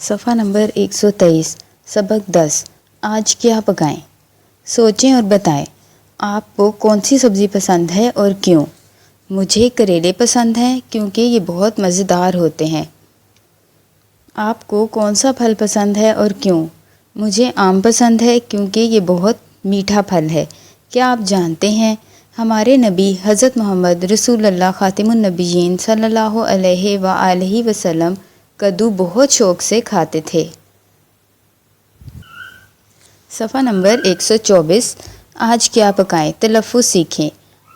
صفحہ نمبر 123 سبق 10 آج کیا پکائیں؟ سوچیں اور بتائیں آپ کو کون سی سبزی پسند ہے اور کیوں؟ مجھے کریلے پسند ہیں کیونکہ یہ بہت مزیدار ہوتے ہیں۔ آپ کو کون سا پھل پسند ہے اور کیوں؟ مجھے آم پسند ہے کیونکہ یہ بہت میٹھا پھل ہے۔ کیا آپ جانتے ہیں ہمارے نبی حضرت محمد رسول اللہ خاتم النبیین صلی اللہ علیہ وآلہ وسلم کدو بہت شوق سے کھاتے تھے۔ صفحہ نمبر 124 آج کیا پکائیں؟ تلفظ سیکھیں۔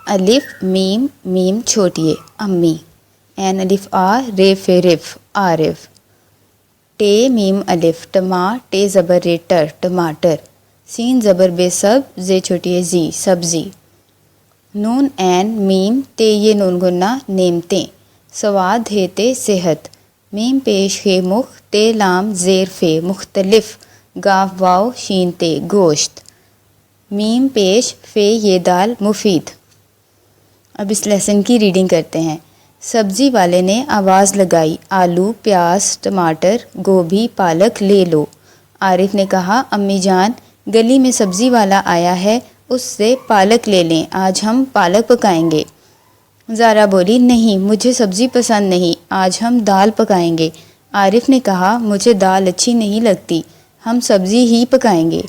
الف میم میم چھوٹیے امی، این الف آ ریف رف عارف، ٹے میم الف ٹما ٹے زبر رے ٹر ٹماٹر، سین زبر بے سب زے چھوٹیے زی سبزی، نون این میم تے یہ نون گنا نعمتیں، سواد ہے تے صحت، میم پیش ہے مخ تے لام زیر فے مختلف، گاف واو شین تے گوشت، میم پیش فے یہ دال مفید۔ اب اس لیسن کی ریڈنگ کرتے ہیں۔ سبزی والے نے آواز لگائی، آلو پیاز ٹماٹر گوبھی پالک لے لو۔ عارف نے کہا، امی جان گلی میں سبزی والا آیا ہے، اس سے پالک لے لیں، آج ہم پالک پکائیں گے۔ زارا بولی، نہیں مجھے سبزی پسند نہیں، آج ہم دال پکائیں گے۔ عارف نے کہا، مجھے دال اچھی نہیں لگتی، ہم سبزی ہی پکائیں گے۔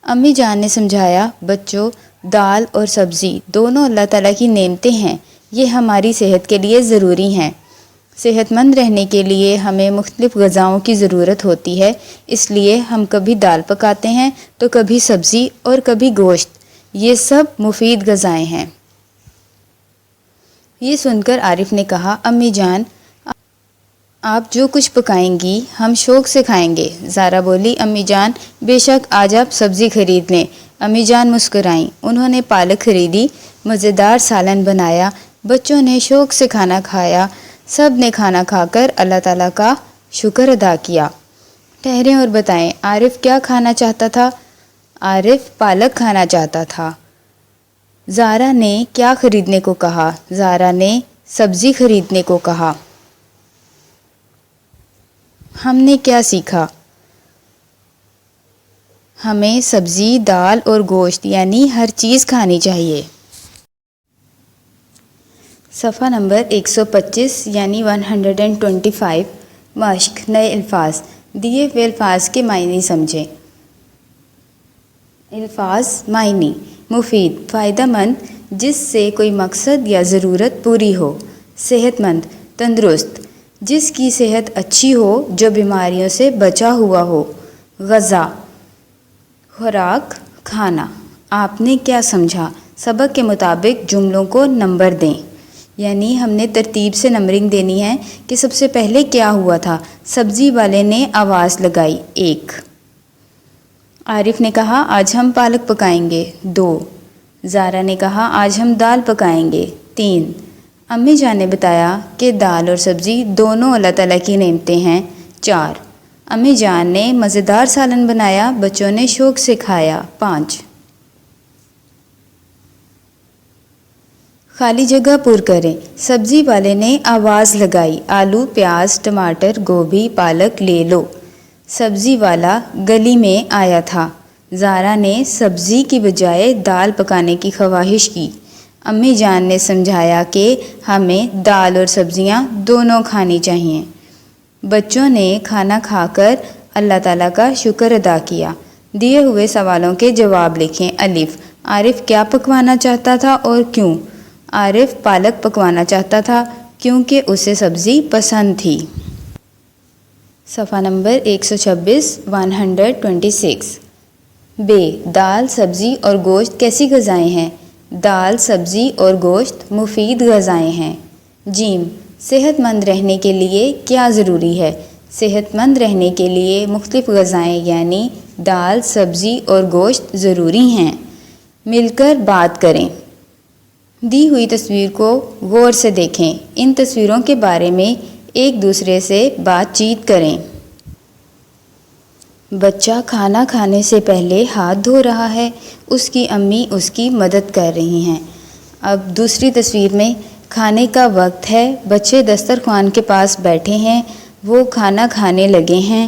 امی جان نے سمجھایا، بچوں دال اور سبزی دونوں اللہ تعالیٰ کی نعمتیں ہیں، یہ ہماری صحت کے لیے ضروری ہیں۔ صحت مند رہنے کے لیے ہمیں مختلف غذاؤں کی ضرورت ہوتی ہے، اس لیے ہم کبھی دال پکاتے ہیں تو کبھی سبزی اور کبھی گوشت، یہ سب مفید غذائیں ہیں۔ یہ سن کر عارف نے کہا، امی جان آپ جو کچھ پکائیں گی ہم شوق سے کھائیں گے۔ زارا بولی، امی جان بے شک آج آپ سبزی خرید لیں۔ امی جان مسکرائیں، انہوں نے پالک خریدی، مزیدار سالن بنایا، بچوں نے شوق سے کھانا کھایا، سب نے کھانا کھا کر اللہ تعالیٰ کا شکر ادا کیا۔ ٹھہریں اور بتائیں عارف کیا کھانا چاہتا تھا؟ عارف پالک کھانا چاہتا تھا۔ زارا نے کیا خریدنے کو کہا؟ زارا نے سبزی خریدنے کو کہا۔ ہم نے کیا سیکھا؟ ہمیں سبزی دال اور گوشت یعنی ہر چیز کھانی چاہیے۔ صفحہ نمبر 125 یعنی 125 مشق نئے الفاظ، دیے ہوئے الفاظ کے معنی سمجھیں۔ الفاظ معنی: مفید فائدہ مند، جس سے کوئی مقصد یا ضرورت پوری ہو۔ صحت مند تندرست، جس کی صحت اچھی ہو، جو بیماریوں سے بچا ہوا ہو۔ غذا خوراک کھانا۔ آپ نے کیا سمجھا؟ سبق کے مطابق جملوں کو نمبر دیں، یعنی ہم نے ترتیب سے نمبرنگ دینی ہے کہ سب سے پہلے کیا ہوا تھا۔ سبزی والے نے آواز لگائی، 1۔ عارف نے کہا، آج ہم پالک پکائیں گے، 2۔ زارا نے کہا، آج ہم دال پکائیں گے، 3۔ امی جان نے بتایا کہ دال اور سبزی دونوں اللہ تعالیٰ کی نعمتیں ہیں، 4۔ امی جان نے مزیدار سالن بنایا، بچوں نے شوق سے کھایا، 5۔ خالی جگہ پر کریں۔ سبزی والے نے آواز لگائی، آلو پیاز ٹماٹر گوبھی پالک لے لو۔ سبزی والا گلی میں آیا تھا۔ زارا نے سبزی کی بجائے دال پکانے کی خواہش کی۔ امی جان نے سمجھایا کہ ہمیں دال اور سبزیاں دونوں کھانی چاہیے۔ بچوں نے کھانا کھا کر اللہ تعالیٰ کا شکر ادا کیا۔ دیے ہوئے سوالوں کے جواب لکھیں۔ الف عارف کیا پکوانا چاہتا تھا اور کیوں؟ عارف پالک پکوانا چاہتا تھا کیونکہ اسے سبزی پسند تھی۔ صفحہ نمبر 126 126 بے دال سبزی اور گوشت کیسی غذائیں ہیں؟ دال سبزی اور گوشت مفید غذائیں ہیں۔ جیم صحت مند رہنے کے لیے کیا ضروری ہے؟ صحت مند رہنے کے لیے مختلف غذائیں یعنی دال سبزی اور گوشت ضروری ہیں۔ مل کر بات کریں۔ دی ہوئی تصویر کو غور سے دیکھیں، ان تصویروں کے بارے میں ایک دوسرے سے بات چیت کریں۔ بچہ کھانا کھانے سے پہلے ہاتھ دھو رہا ہے، اس کی امی اس کی مدد کر رہی ہیں۔ اب دوسری تصویر میں کھانے کا وقت ہے، بچے دسترخوان کے پاس بیٹھے ہیں، وہ کھانا کھانے لگے ہیں،